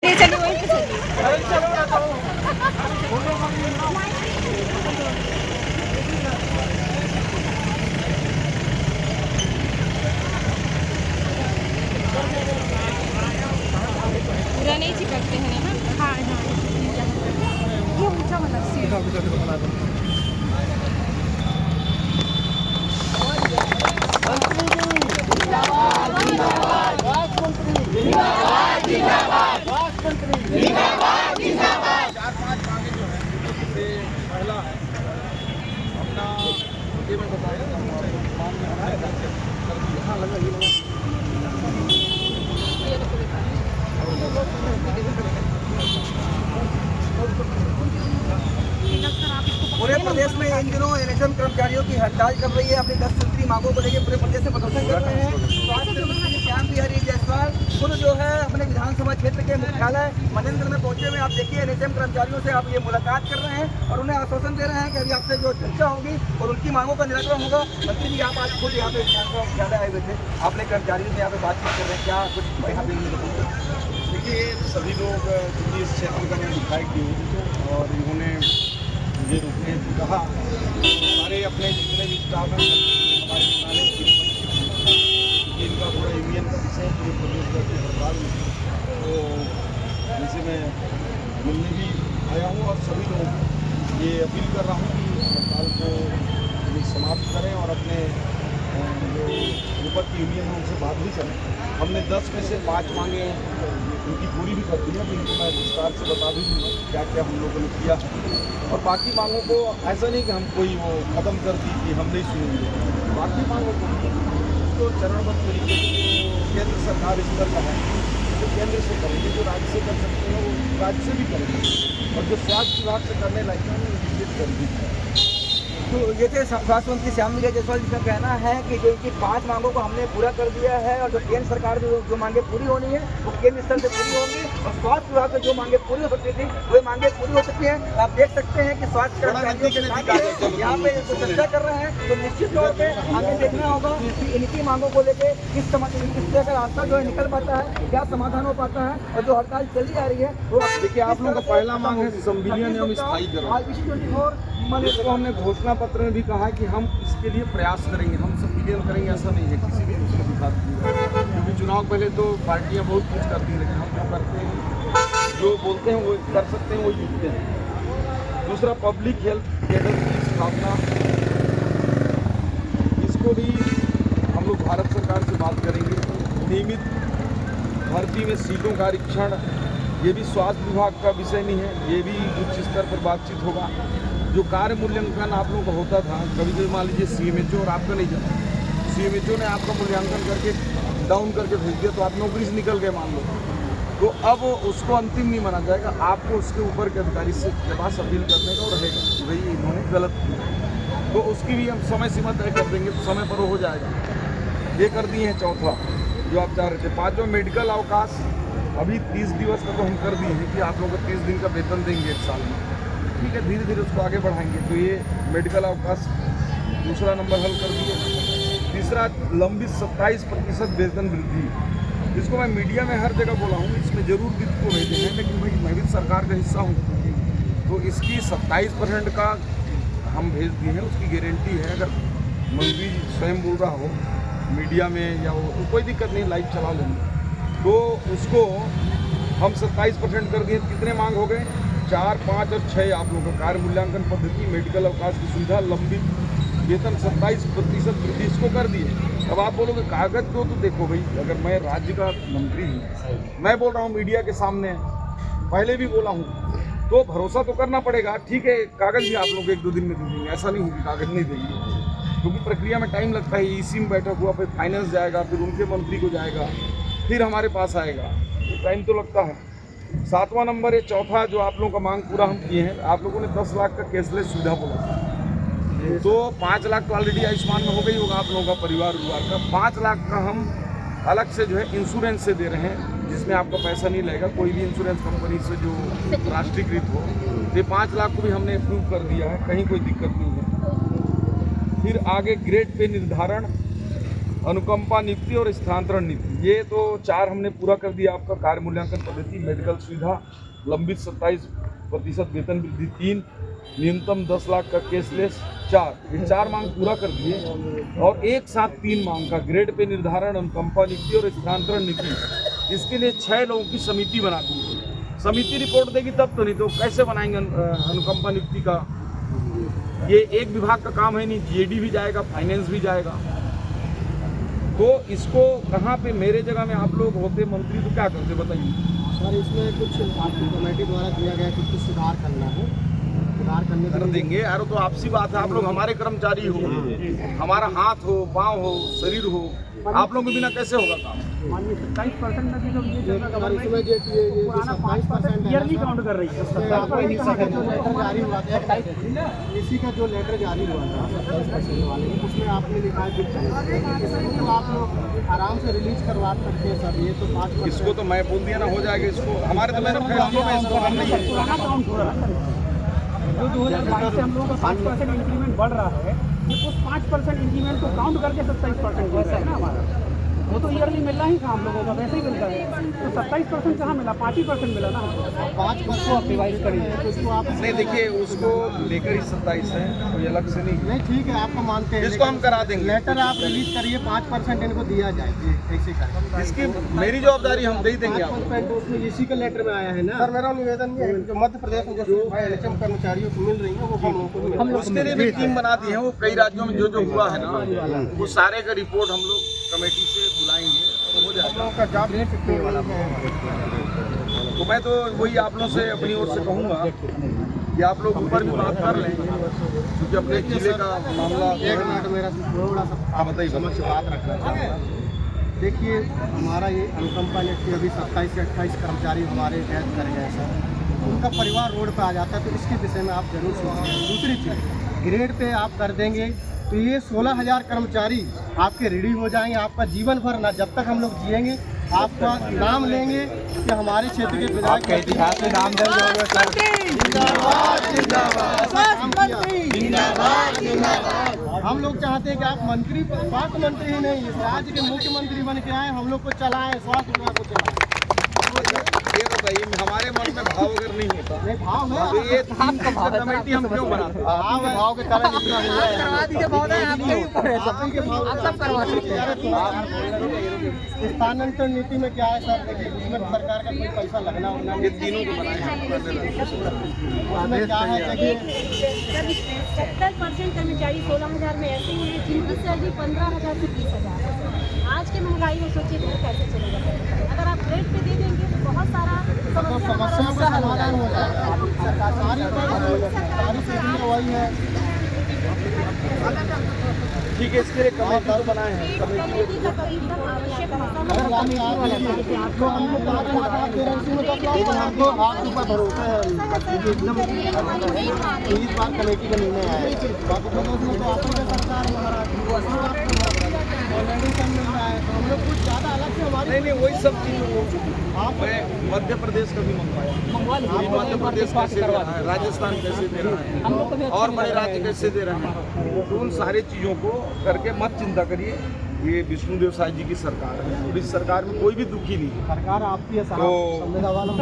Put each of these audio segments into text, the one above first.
पूरा नहीं चिपकते हैं ना। हाँ हाँ, ये ऊंचा वाला सीट। पहला है अपना ये मैं बताया पूरे प्रदेश में इन दिनों एनएचएम कर्मचारियों की हड़ताल चल रही है। अपनी 10 सूत्री मांगों को लेकर पूरे प्रदेश में प्रदर्शन कर रहे हैं। स्वास्थ्य मंत्री श्याम बिहारी जायसवाल खुद जो है अपने विधानसभा क्षेत्र के मुख्यालय मनेंद्र में पहुंचे हुए। आप देखिए एनएचएम कर्मचारियों से आप ये मुलाकात कर रहे हैं और उन्हें आश्वासन दे रहे हैं कि अभी आपसे जो चर्चा होगी और उनकी मांगों का निराकरण होगा। मंत्री जी, आप आज खुद यहाँ पे विधानसभा मुख्यालय आए हुए थे, आपने कर्मचारियों से यहाँ पे बातचीत कर रहे हैं, क्या कुछ यहाँ पे? देखिए, सभी लोग क्योंकि इस क्षेत्र का मैं विधायक भी हूँ और इन्होंने मुझे रुकने कहा, सारे अपने जितने भी स्टाफ हैं हमारे इनका पूरा यूनियन का विषय पूरे प्रदेश का हड़ताल में, तो जैसे मैं मिलने भी आया हूँ और सभी लोग ये अपील कर रहा हूँ कि हड़ताल को समाप्त करें और अपने जो ऊपर की यूनियन है उनसे बात भी करें। हमने 10 में से 5 मांगे उनकी पूरी भी कर दी है, इनको मैं विस्तार से बता भी दूँगा क्या क्या हम लोगों ने किया है। और बाकी मांगों को ऐसा नहीं कि हम कोई वो ख़त्म कर दी कि हम नहीं सुनेंगे, बाकी मांगों को तो चरणबद्ध तरीके से जो केंद्र सरकार स्तर का है जो केंद्र से करेंगे, जो राज्य से कर सकते हैं वो राज्य से भी करेंगे और जो स्वास्थ्य विभाग से करने लायक है वो विजिट कर दी। तो ये थे स्वास्थ्य मंत्री श्याम बिहारी जायसवाल जी का कहना है कि जो इनकी 5 मांगों को हमने पूरा कर दिया है और जो केंद्र सरकार में जो मांगे पूरी होनी है वो केंद्र स्तर से पूरी होंगी और स्वास्थ्य विभाग से जो मांगे पूरी हो सकती थी वो मांगे पूरी हो चुकी हैं। आप देख सकते हैं कि स्वास्थ्य कर्मचारियों के साथ यहाँ पे जो चर्चा कर रहे हैं, तो निश्चित तौर पर आगे देखना होगा कि इनकी मांगों को लेकर किस तरह का रास्ता जो है निकल पाता है, क्या समाधान हो पाता है। और जो हड़ताल चली आ रही है वो देखिए, आप लोगों का पहला मांग है संविलियन एवं स्थायीकरण। इसको हमने घोषणा पत्र में भी कहा है कि हम इसके लिए प्रयास करेंगे, हम सब विलयन करेंगे, ऐसा नहीं है किसी भी दूसरे विभाग की, क्योंकि चुनाव पहले तो पार्टियां बहुत कुछ करती हैं, लेकिन हम जो करते हैं जो बोलते हैं वो कर सकते हैं, वो जीतते हैं। दूसरा, पब्लिक हेल्थ कैडर की स्थापना, इसको भी हम लोग भारत सरकार से बात करेंगे। नियमित भर्ती में सीटों का आरक्षण, ये भी स्वास्थ्य विभाग का विषय नहीं है, ये भी उच्च स्तर पर बातचीत होगा। जो कार्य मूल्यांकन आप लोगों का होता था, कभी कभी मान लीजिए सीएमएचओ और आपका नहीं जाता, सीएमएचओ ने आपका मूल्यांकन करके डाउन करके भेज दिया तो आप नौकरी से निकल गए मान लो, तो अब उसको अंतिम नहीं माना जाएगा। आपको उसके ऊपर के अधिकारी से के पास अपील करने का रहेगा कि भाई इन्होंने गलत किया, तो उसकी भी हम समय सीमा तय कर देंगे, तो समय पर हो जाएगा। ये कर दिए हैं। चौथा जो आप चाह रहे थे, 5वां मेडिकल अवकाश, अभी 30 दिवस का तो हम कर दिए हैं कि आप लोगों को 30 दिन का वेतन देंगे 1 साल में, ठीक है, धीरे धीरे उसको आगे बढ़ाएंगे। तो ये मेडिकल अवकाश दूसरा नंबर हल कर दिए। तीसरा, लंबित 27% वेतन वृद्धि, इसको मैं मीडिया में हर जगह बोला हूँ, इसमें जरूर वित्त को भेजे हैं, लेकिन भाई मैं भी सरकार का हिस्सा हूँ, तो इसकी 27% का हम भेज दिए हैं। उसकी गारंटी है, अगर मंत्री स्वयं बोल रहा हो मीडिया में या वो, तो कोई दिक्कत नहीं, लाइव चला लेंगे। तो उसको हम 27% कर दिए। कितने मांग हो गए? 4, 5 और 6 आप लोगों का कार्य मूल्यांकन पद्धति, मेडिकल अवकाश की सुविधा, लंबित वेतन 27% वृद्धि, इसको कर दिए। अब आप बोलोगे कागज दो, तो देखो भाई, अगर मैं राज्य का मंत्री हूँ, मैं बोल रहा हूँ मीडिया के सामने, पहले भी बोला हूँ, तो भरोसा तो करना पड़ेगा। ठीक है, कागज भी आप लोग 1-2 दिन में दे देंगे, ऐसा नहीं होगी कागज नहीं देंगे, क्योंकि प्रक्रिया में टाइम लगता है। ईसी में बैठक हुआ, फिर फाइनेंस जाएगा, फिर उनके मंत्री को जाएगा, फिर हमारे पास आएगा, टाइम तो लगता है। 7वां नंबर है, चौथा जो आप लोगों का मांग पूरा हम किए हैं। आप लोगों ने 10 लाख का कैशलेस सुविधा बोला, तो 5 लाख तो ऑलरेडी आयुष्मान में हो गई होगा आप लोगों का परिवार का। 5 लाख का हम अलग से जो है इंश्योरेंस से दे रहे हैं, जिसमें आपका पैसा नहीं लगेगा, कोई भी इंश्योरेंस कंपनी से जो राष्ट्रीयकृत हो। ये 5 लाख को भी हमने अप्रूव कर दिया है, कहीं कोई दिक्कत नहीं है। फिर आगे ग्रेड पे निर्धारण, अनुकंपा नियुक्ति और स्थानांतरण नीति, ये तो 4 हमने पूरा कर दिया। आपका कार्य मूल्यांकन पद्धति, मेडिकल सुविधा, लंबित 27% वेतन वृद्धि 3, न्यूनतम 10 लाख का कैशलेस 4, ये 4 मांग पूरा कर दिए। और एक साथ 3 मांग का ग्रेड पे निर्धारण, अनुकंपा नियुक्ति और स्थानांतरण नीति, इसके लिए 6 लोगों की समिति बना दी। समिति रिपोर्ट देगी तब तो, नहीं तो कैसे बनाएंगे अनुकंपा नियुक्ति का? ये एक विभाग का काम है नहीं, जीएडी भी जाएगा, फाइनेंस भी जाएगा। तो इसको कहाँ पे, मेरे जगह में आप लोग होते मंत्री तो क्या करते बताइए? सर इसमें कुछ आपकी कमेटी द्वारा दिया गया कि कुछ सुधार करना है, सुधार करने कर देंगे। अरे तो आपसी बात है, आप लोग हमारे कर्मचारी हो, हमारा हाथ हो, पाँव हो, शरीर हो, आप लोगों के बिना कैसे होगा काम? मानिए 27% में भी जो ये जो इसमें जो 27% ईयरली काउंट कर रही है। जो लेटर जारी हुआ था, इसी का जो लेटर जारी हुआ था 27% वाले, उसमें आपने लिखा है तो आप लोग आराम से रिलीज करवा सकते हैं सर। ये तो 5% इसको तो मैं बोल दिया ना, हो जाएगा। इसको हमारे तो मेरे फैसलों में इसको हम नहीं है। पुराना काउंट हो रहा है जो 2022 से हम लोगों का 5% इंक्रीमेंट बढ़ रहा है, उस 5% इंक्रीमेंट को काउंट करके 27% हुआ है ना हमारा। वो तो ईयरली मिलना ही था हम लोगों का, वैसे ही मिलता है। तो 27% कहाँ मिला, 5% मिला ना। 5% को आप रिवाइज करिए तो इसको आप नहीं, देखिए उसको लेकर ही 27 है, कोई अलग से नहीं। नहीं ठीक है, आपको मानते हैं, इसको हम करा देंगे। लेटर आप रिलीज करिए, 5% इनको दिया जाए, ऐसे करें। इसकी मेरी जवाबदारी हम दे देंगे आपको। 5% उसमें इसी का लेटर में आया है ना सर। मेरा निवेदन ये है, जो मध्य प्रदेश में जो एलएचएम कर्मचारियों को मिल रही है वो हम लोगों को मिल रही है। उसके लिए भी टीम बना दी है। वो कई राज्यों में जो हुआ है ना, वो सारे का रिपोर्ट हम लोग कमेटी से बुलाएंगे तो हो जाएगा का जॉब ले सकते हैं वाला। तो मैं तो वही आप लोगों से अपनी ओर से कहूँगा कि आप लोग ऊपर भी बात कर लें, क्योंकि अपने जिले का मामला। एक मिनट मेरा थोड़ा सा आप बताइए। समझ बात रखना चाहता हूँ। देखिए हमारा ये अनुकंपा नियुक्ति अभी 27 से 28 कर्मचारी हमारे कैद कर गए सर, उनका परिवार रोड पर आ जाता है, तो इसके विषय में आप जरूर सोचें। दूसरी चीज़, ग्रेड पे आप कर देंगे तो ये 16,000 कर्मचारी आपके रेडी हो जाएंगे। आपका जीवन भर ना, जब तक हम लोग जिएंगे आपका नाम लेंगे कि हमारे क्षेत्र के विधायक इतिहास में नाम दर्ज होगा सर। जिंदाबाद जिंदाबाद जिंदाबाद। हम लोग चाहते हैं कि आप मंत्री, स्वास्थ्य मंत्री ही नहीं, इस राज्य के मुख्यमंत्री बन के आए, हम लोग को चलाएं, स्वास्थ्य विभाग को चलाएं। ये बताइए, हमारे मन में भाव अगर नहीं होता नहीं भाव है तो ये कमेटी हम क्यों बनाते? भाव है, भाव के कारण इतना हुआ है। करवा दीजिए, बहुत है आपके ऊपर है, आप के भाव आप सब करवा दीजिए। स्थानांतरण नीति में क्या है सर? देखिए उसमें सरकार का कोई पैसा लगना होना ये तीनों को बनाए उसमें क्या है, देखिए 70% कर्मचारी 16,000 में ऐसे ही हैं जिनकी सैलरी 15,000 से 20,000। आज के महंगाई में सोचिए तो कैसे चलेगा। अगर आप रेट पे दे देंगे तो बहुत सारा समस्याओं का समाधान हो जाएगा। सरकारी सुविधा वही है। ठीक है, इसके लिए कमेटी तो बनाए हैं। कमेटी का करीबन आवश्यक अगर यानी आप जो हम लोग बात दे रहे हैं उसमें तो हमको आपके ऊपर भरोसा है कि एकदम इस बार कमेटी का निर्णय आया है। बाकी तो उसमें तो आपकी सरकार है, हमारा ऑलरेडी सब मिल रहा है, तो हम लोग कुछ ज़्यादा अलग से हमारी नहीं, वही सब चीज़ हो चुकी है। मैं मध्य प्रदेश का भी मंगवाया, मध्य प्रदेश कैसे दे रहा है, राजस्थान कैसे दे रहा है, और बड़े राज्य कैसे दे रहे हैं। तो उन सारी चीज़ों को करके मत चिंता करिए। ये विष्णुदेव साय जी की सरकार है और इस सरकार में कोई भी दुखी नहीं है। सरकार आपकी है साहब, तो- संविदा वालों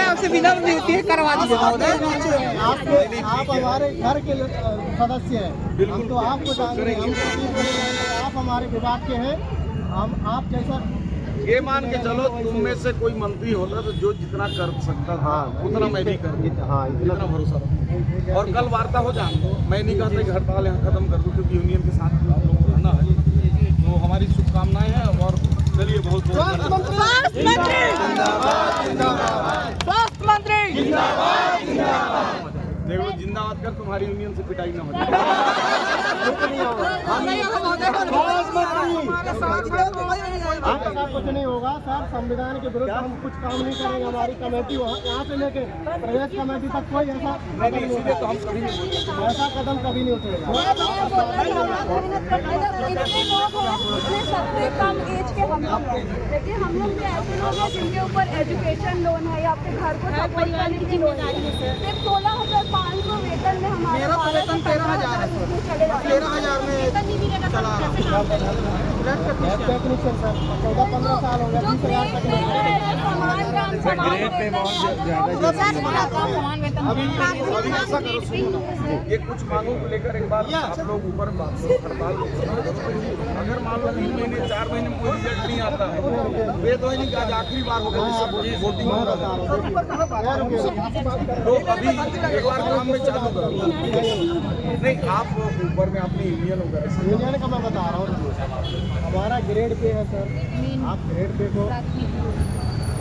आपसे बिना होती है, करवा दीजिए। आप हमारे घर के सदस्य हैं, बिल्कुल। हम तो आपको जानते हैं, आप हमारे विभाग के हैं, हम आप जैसा ये मान के चलो, तुम में से कोई मंत्री होता तो जो जितना कर सकता था उतना मैं भी कर देता। हाँ इतना भरोसा रखो। और कल वार्ता हो जाए तो मैं नहीं कहता कि हड़ताल यहाँ खत्म कर दूँ, क्योंकि यूनियन के साथ आप लोगों को रहना है। तो हमारी शुभकामनाएं हैं और चलिए बहुत स्वास्थ्य मंत्री देखो, जिंदाबाद कर, तुम्हारी यूनियन से पिटाई ना हो जाए। आपके साथ कुछ नहीं होगा सर, संविधान के विरुद्ध हम कुछ काम नहीं करेंगे। हमारी कमेटी यहाँ से लेके प्रदेश कमेटी तक कोई ऐसा कदम नहीं इसीलिए तो हम कभी नहीं बोलते। ऐसा कदम कभी नहीं उठेगा। इतने लोग हैं, इतने सबसे कम एज के हम लोग हैं, लेकिन हम लोग भी ऐसे लोग हैं जिनके ऊपर एजुकेशन लोन है या फिर घर को सपोर्ट करने की जिम्मेदारी है। सिर्फ 16,500 वेतन में मेरा तो वेतन 13,000 है, 13,000 में चला रहा हूँ। टेक्नीशियन सर 14-15 साल हो गया, 20,000 तक नहीं। अभी ऐसा करो, सुनो ना, ये कुछ मांगों को लेकर एक बार आप लोग ऊपर बात करो, हड़ताल करो। अगर मान लो 3 महीने 4 महीने में कोई रिजल्ट नहीं आता है, वे तो नहीं आज आखिरी बार होगा वोटिंग हो रहा है, तो अभी एक बार काम में चालू करो। नहीं, आप ऊपर में अपनी यूनियन वगैरह से यूनियन का मैं बता रहा हूँ, हमारा ग्रेड पे है सर, आप ग्रेड पे को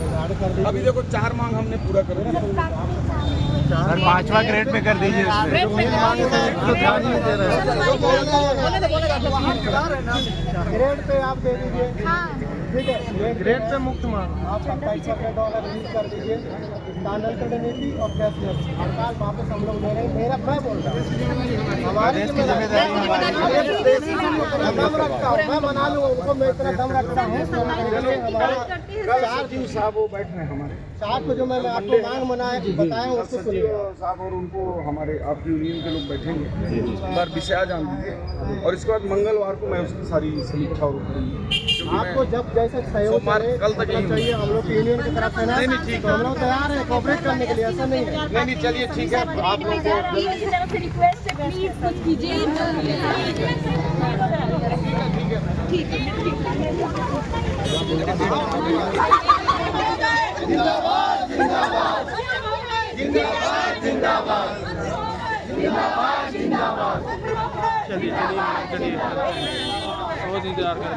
गार्ड कर दीजिए। अभी देखो 4 मांग हमने पूरा कर दिया। सर 5वां ग्रेड पे कर दीजिए इसमें। ध्यान नहीं दे रहे हैं। ग्रेड पे आप दे दीजिए, ठीक है। ग्रेड पे मुक्त मांग आप $27 रिलीज कर दीजिए। नीति और कैशलेस हड़ताल वापस हम लोग ले रहे हैं। मेरा मैं बोल रहा हूँ, हमारी जिम्मेदारी दम रखता हूँ, मैं मना लूँ उनको, मैं इतना दम रखता हूँ। साहब वो बैठ रहे हैं हमारे 4 को जो मैं आपको मांग मनाया बताया उसको सुनिए साहब, और उनको हमारे आपकी यूनियन के लोग बैठेंगे, एक बार विषय जान दीजिए, और इसके बाद मंगलवार को मैं उसकी सारी समीक्षा और आपको जब जैसे सहयोग कल तक चाहिए हम लोग यूनियन की तरफ से ना, नहीं, ठीक है। हम लोग तैयार हैं कोऑपरेट करने के लिए, ऐसा नहीं है। नहीं, चलिए ठीक है, आप लोग रिक्वेस्ट है, प्लीज कुछ कीजिए। ठीक है। चलिए रोज इंतजार कर।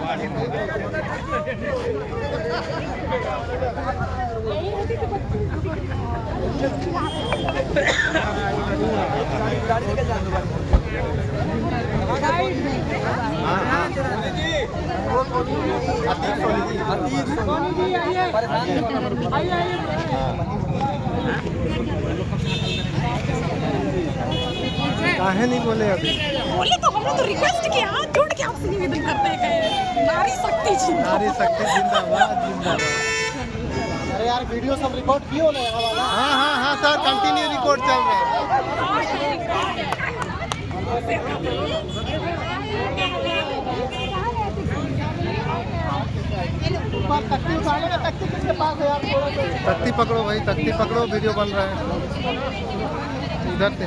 काहे नहीं बोले अभी? बोले तो हम लोग तो रिक्वेस्ट किया, हाथ जोड़ के आपसे निवेदन करते हैं कि नारी शक्ति जिंदाबाद। नारी शक्ति जिंदाबाद जिंदाबाद। अरे यार वीडियो सब रिकॉर्ड किए हो ना यहाँ वाला? हाँ सर, कंटिन्यू रिकॉर्ड चल रहा है। तख्ती उठाने का, तख्ती किसके पास है यार? तख्ती पकड़ो भाई, तख्ती पकड़ो, वीडियो बन रहा है इधर से।